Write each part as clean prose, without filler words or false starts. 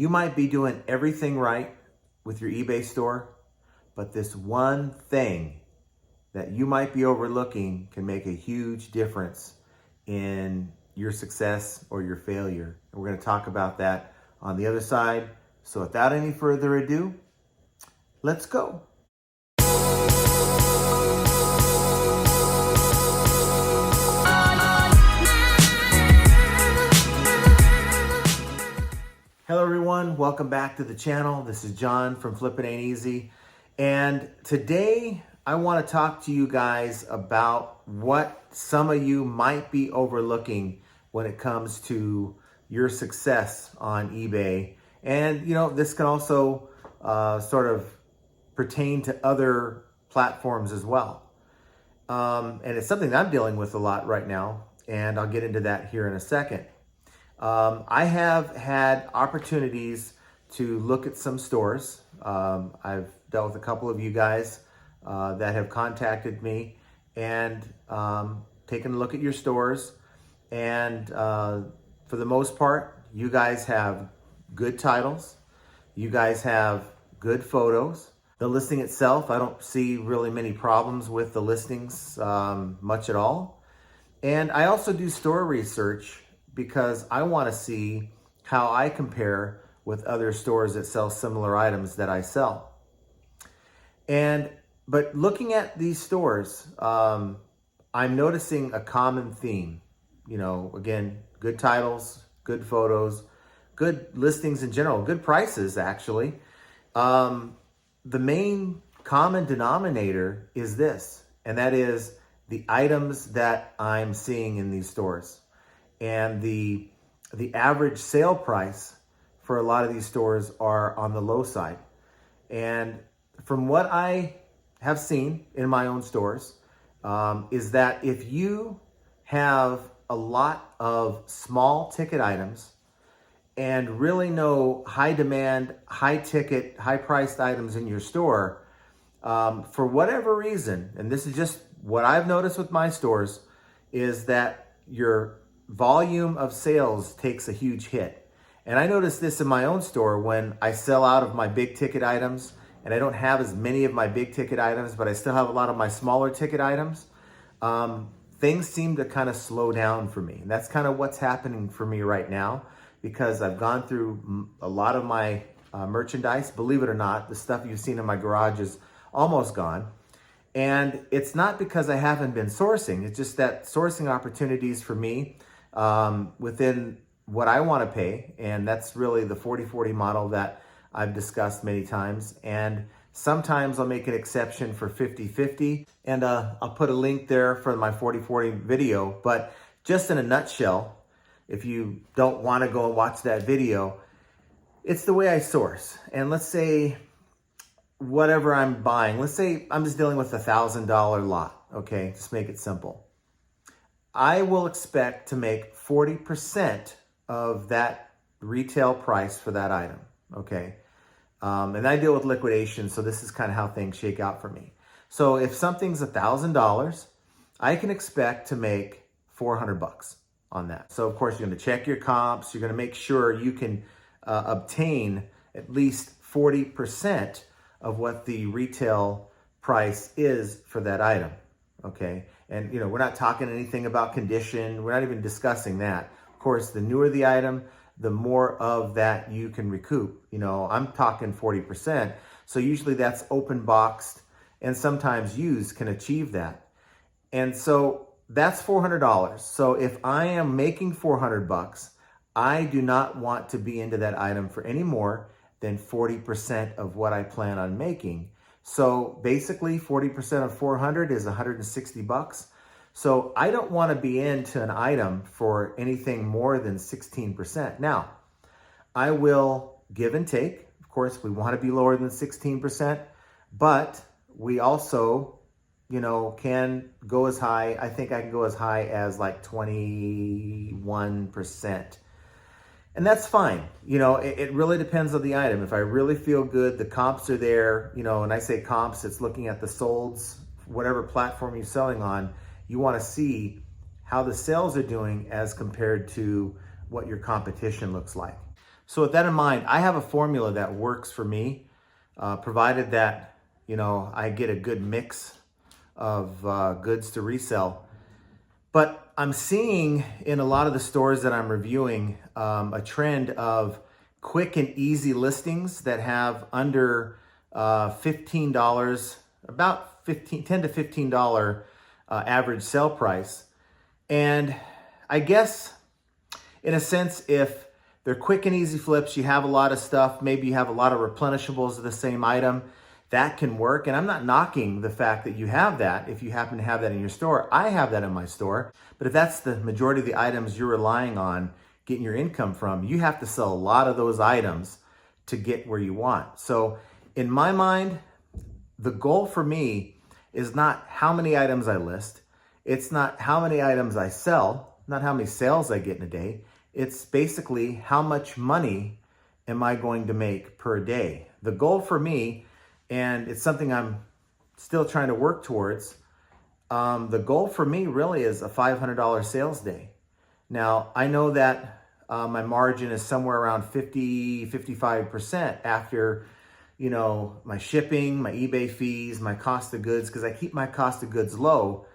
You might be doing everything right with your eBay store, but this one thing that you might be overlooking can make a huge difference in your success or your failure. And we're going to talk about that on the other side. So without any further ado, let's go. Hello everyone, welcome back to the channel. This is John from Flippin Ain't Easy. And today I want to talk to you guys about what some of you might be overlooking when it comes to your success on eBay. And this can also sort of pertain to other platforms as well. And it's something that I'm dealing with a lot right now, and I'll get into that here in a second. I have had opportunities to look at some stores. I've dealt with a couple of you guys that have contacted me and taken a look at your stores. And for the most part, you guys have good titles. You guys have good photos. The listing itself, I don't see really many problems with the listings much at all. And I also do store research because I want to see how I compare with other stores that sell similar items that I sell. But looking at these stores, I'm noticing a common theme. Again, good titles, good photos, good listings in general, good prices actually. The main common denominator is this, and that is the items that I'm seeing in these stores. And the average sale price for a lot of these stores are on the low side. And from what I have seen in my own stores, is that if you have a lot of small ticket items and really no high demand, high ticket, high priced items in your store, for whatever reason, and this is just what I've noticed with my stores, is that your volume of sales takes a huge hit. And I noticed this in my own store when I sell out of my big ticket items and I don't have as many of my big ticket items, but I still have a lot of my smaller ticket items. Things seem to kind of slow down for me. And that's kind of what's happening for me right now, because I've gone through a lot of my merchandise. Believe it or not, the stuff you've seen in my garage is almost gone. And it's not because I haven't been sourcing. It's just that sourcing opportunities for me within what I want to pay, and that's really the 40/40 model that I've discussed many times. And sometimes I'll make an exception for 50/50, and I'll put a link there for my 40/40 video. But just in a nutshell, if you don't want to go and watch that video, it's the way I source. And let's say whatever I'm buying, let's say I'm just dealing with $1,000 lot, okay? Just make it simple. I will expect to make 40% of that retail price for that item, okay? And I deal with liquidation, so this is kind of how things shake out for me. So if something's $1,000, I can expect to make $400 on that. So of course, you're gonna check your comps, you're gonna make sure you can obtain at least 40% of what the retail price is for that item, okay? And we're not talking anything about condition. We're not even discussing that. Of course, the newer the item, the more of that you can recoup. I'm talking 40%. So usually that's open boxed, and sometimes used can achieve that. And so that's $400. So if I am making $400, I do not want to be into that item for any more than 40% of what I plan on making. So basically 40% of 400 is $160. So I don't want to be into an item for anything more than 16%. Now, I will give and take. Of course, we want to be lower than 16%, but we also, can go as high. I think I can go as high as like 21%. And that's fine. It really depends on the item. If I really feel good, the comps are there, and I say comps, it's looking at the solds, whatever platform you're selling on. You want to see how the sales are doing as compared to what your competition looks like. So with that in mind, I have a formula that works for me, provided that, I get a good mix of goods to resell. But I'm seeing in a lot of the stores that I'm reviewing a trend of quick and easy listings that have under $15, about $10 to $15 average sale price. And I guess in a sense, if they're quick and easy flips, you have a lot of stuff, maybe you have a lot of replenishables of the same item, that can work. And I'm not knocking the fact that you have that if you happen to have that in your store. I have that in my store. But if that's the majority of the items you're relying on getting your income from, you have to sell a lot of those items to get where you want. So in my mind, the goal for me is not how many items I list. It's not how many items I sell, not how many sales I get in a day. It's basically how much money am I going to make per day. The goal for me, and it's something I'm still trying to work towards, the goal for me really is a $500 sales day. Now, I know that my margin is somewhere around 55% after, my shipping, my eBay fees, my cost of goods, because I keep my cost of goods low.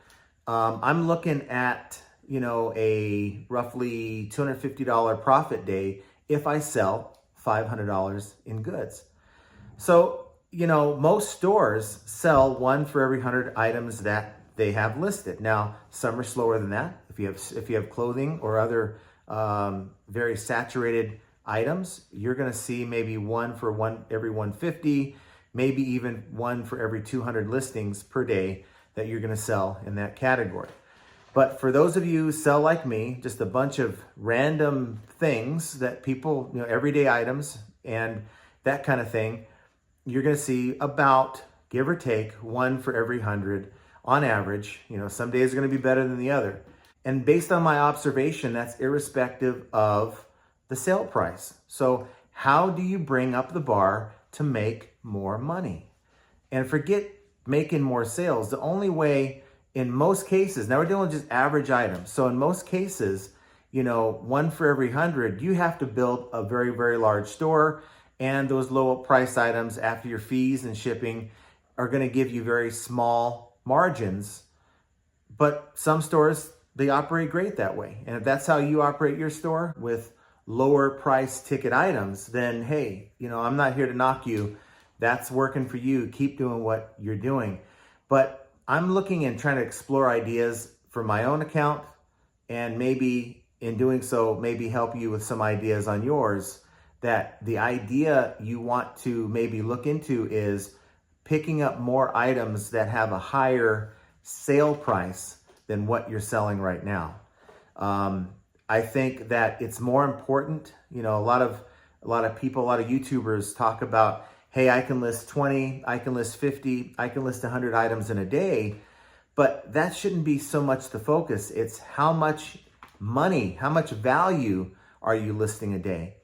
I'm looking at, a roughly $250 profit day if I sell $500 in goods. So, most stores sell one for every 100 items that they have listed. Now, some are slower than that. If you have clothing or other very saturated items, you're going to see maybe one every 150, maybe even one for every 200 listings per day that you're going to sell in that category. But for those of you who sell like me, just a bunch of random things that people, everyday items and that kind of thing, you're going to see about, give or take, one for every 100 on average. Some days are going to be better than the other. And based on my observation, that's irrespective of the sale price. So how do you bring up the bar to make more money? And forget making more sales. The only way in most cases, now we're dealing with just average items. So in most cases, one for every 100, you have to build a very, very large store. And those low price items after your fees and shipping are going to give you very small margins. But some stores, they operate great that way. And if that's how you operate your store with lower price ticket items, then hey, I'm not here to knock you. That's working for you. Keep doing what you're doing. But I'm looking and trying to explore ideas for my own account, and maybe in doing so, maybe help you with some ideas on yours. That the idea you want to maybe look into is picking up more items that have a higher sale price than what you're selling right now. I think that it's more important. A lot of people, a lot of YouTubers talk about, hey, I can list 20, I can list 50, I can list 100 items in a day. But that shouldn't be so much the focus. It's how much money, how much value are you listing a day?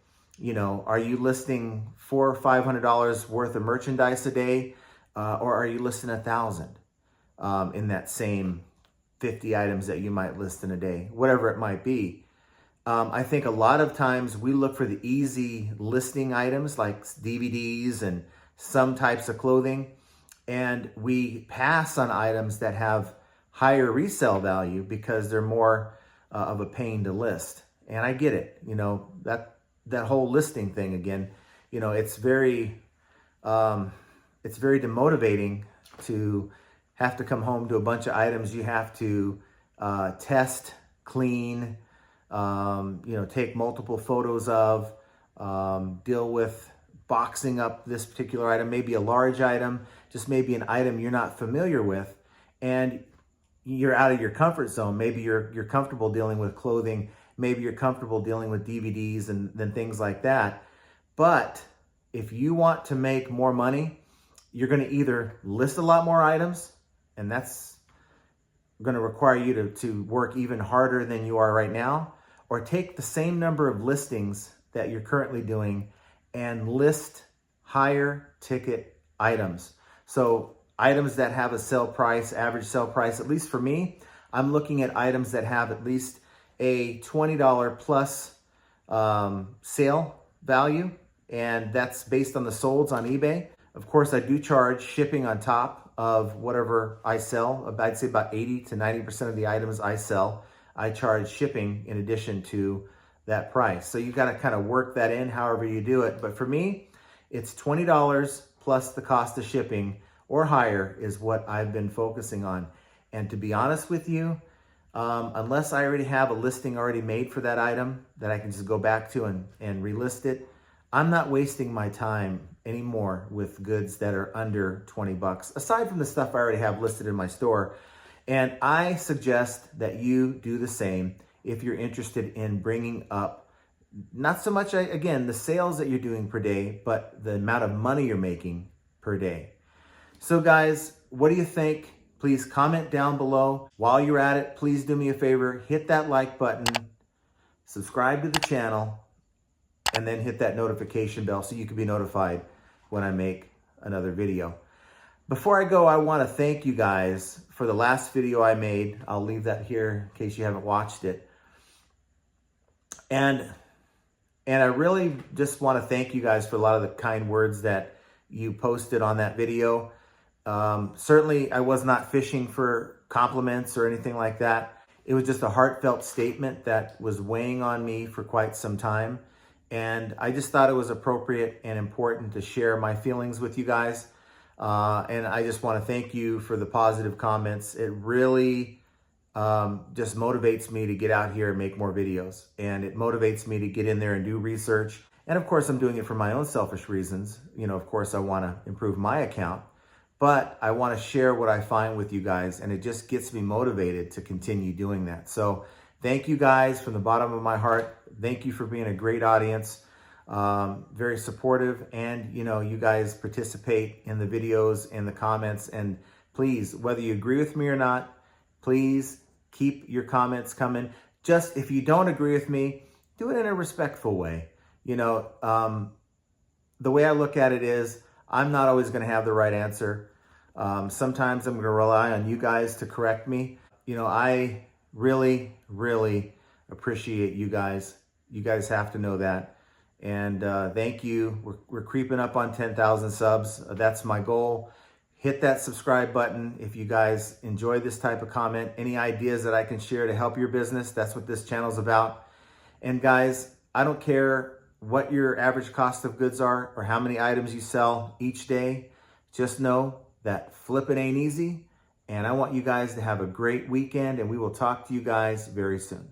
Are you listing $400 or $500 worth of merchandise a day? Or are you listing 1,000 in that same 50 items that you might list in a day, whatever it might be? I think a lot of times we look for the easy listing items like DVDs and some types of clothing, and we pass on items that have higher resale value because they're more of a pain to list. And I get it, that whole listing thing again, it's very demotivating to have to come home to a bunch of items you have to test, clean, take multiple photos of, deal with boxing up this particular item, maybe a large item, just maybe an item you're not familiar with, and you're out of your comfort zone. Maybe you're comfortable dealing with clothing, maybe you're comfortable dealing with DVDs and then things like that. But if you want to make more money, you're going to either list a lot more items, and that's going to require you to work even harder than you are right now, or take the same number of listings that you're currently doing and list higher ticket items. So items that have a sale price, average sale price, at least for me, I'm looking at items that have at least a $20 plus sale value, and that's based on the solds on eBay. Of course, I do charge shipping on top of whatever I sell. I'd say about 80 to 90% of the items I sell, I charge shipping in addition to that price. So you got to kind of work that in however you do it. But for me, it's $20 plus the cost of shipping or higher is what I've been focusing on. And to be honest with you, unless I already have a listing already made for that item that I can just go back to and relist it, I'm not wasting my time anymore with goods that are under 20 bucks, aside from the stuff I already have listed in my store. And I suggest that you do the same if you're interested in bringing up, not so much, again, the sales that you're doing per day, but the amount of money you're making per day. So guys, what do you think? Please comment down below. While you're at it, please do me a favor, hit that like button, subscribe to the channel, and then hit that notification bell so you can be notified when I make another video. Before I go, I want to thank you guys for the last video I made. I'll leave that here in case you haven't watched it. And I really just want to thank you guys for a lot of the kind words that you posted on that video. Certainly, I was not fishing for compliments or anything like that. It was just a heartfelt statement that was weighing on me for quite some time. And I just thought it was appropriate and important to share my feelings with you guys. And I just want to thank you for the positive comments. It really just motivates me to get out here and make more videos. And it motivates me to get in there and do research. And of course, I'm doing it for my own selfish reasons. You know, of course, I want to improve my account. But I want to share what I find with you guys. And it just gets me motivated to continue doing that. So thank you guys from the bottom of my heart. Thank you for being a great audience. Very supportive, and you know, you guys participate in the videos and the comments, and please, whether you agree with me or not, please keep your comments coming. Just if you don't agree with me, do it in a respectful way. You know, the way I look at it is I'm not always going to have the right answer. Sometimes I'm going to rely on you guys to correct me. You know, I really, really appreciate you guys. You guys have to know that. And thank you. We're creeping up on 10,000 subs. That's my goal. Hit that subscribe button if you guys enjoy this type of comment. Any ideas that I can share to help your business, that's what this channel is about. And guys, I don't care what your average cost of goods are or how many items you sell each day. Just know that flipping ain't easy. And I want you guys to have a great weekend, and we will talk to you guys very soon.